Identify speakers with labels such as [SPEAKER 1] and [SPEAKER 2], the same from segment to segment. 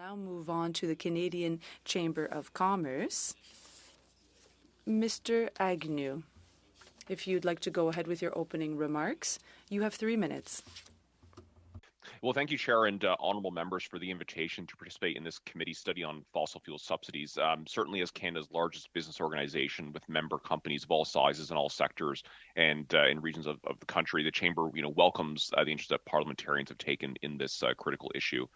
[SPEAKER 1] now move on to the Canadian Chamber of Commerce. Mr. Agnew, if you'd like to go ahead with your opening remarks, you have 3 minutes.
[SPEAKER 2] Well, thank you, Chair, and honourable members for the invitation to participate in this committee study on fossil fuel subsidies. Certainly, as Canada's largest business organization with member companies of all sizes and all sectors and in regions of the country, the Chamber, welcomes the interest that parliamentarians have taken in this critical issue.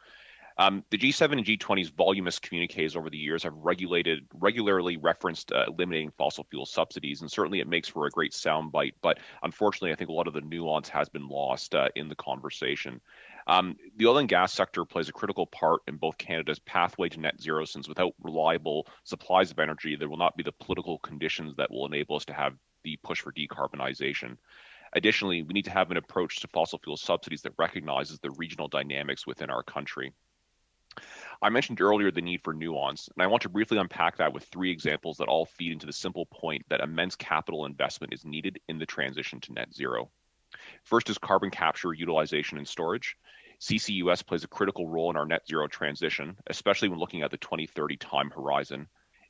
[SPEAKER 2] The G7 and G20's voluminous communiques over the years have regularly referenced eliminating fossil fuel subsidies, and certainly it makes for a great soundbite. But unfortunately, I think a lot of the nuance has been lost in the conversation. The oil and gas sector plays a critical part in both Canada's pathway to net zero, since without reliable supplies of energy, there will not be the political conditions that will enable us to have the push for decarbonisation. Additionally, we need to have an approach to fossil fuel subsidies that recognizes the regional dynamics within our country. I mentioned earlier the need for nuance, and I want to briefly unpack that with 3 examples that all feed into the simple point that immense capital investment is needed in the transition to net zero. First is carbon capture, utilization, and storage. CCUS plays a critical role in our net zero transition, especially when looking at the 2030 time horizon.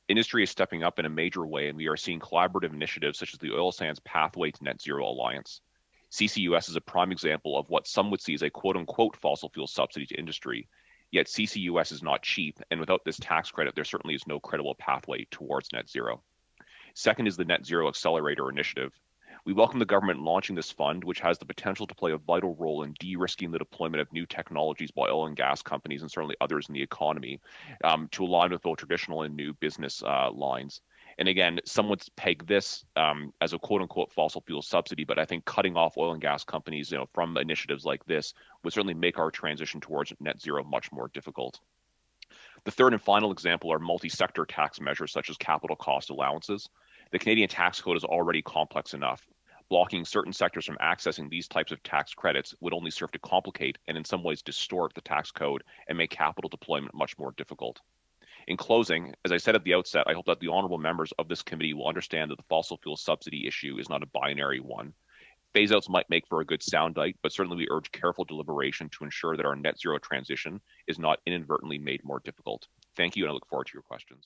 [SPEAKER 2] Industry is stepping up in a major way, and we are seeing collaborative initiatives such as the Oil Sands Pathway to Net Zero Alliance. CCUS is a prime example of what some would see as a quote-unquote fossil fuel subsidy to industry. Yet CCUS is not cheap, and without this tax credit, there certainly is no credible pathway towards net zero. Second is the Net Zero Accelerator Initiative. We welcome the government launching this fund, which has the potential to play a vital role in de-risking the deployment of new technologies by oil and gas companies and certainly others in the economy to align with both traditional and new business lines. And again, some would peg this as a quote-unquote fossil fuel subsidy, but I think cutting off oil and gas companies, from initiatives like this would certainly make our transition towards net zero much more difficult. The third and final example are multi-sector tax measures such as capital cost allowances. The Canadian tax code is already complex enough. Blocking certain sectors from accessing these types of tax credits would only serve to complicate and in some ways distort the tax code and make capital deployment much more difficult. In closing, as I said at the outset, I hope that the honourable members of this committee will understand that the fossil fuel subsidy issue is not a binary one. Phase-outs might make for a good soundbite, but certainly we urge careful deliberation to ensure that our net zero transition is not inadvertently made more difficult. Thank you, and I look forward to your questions.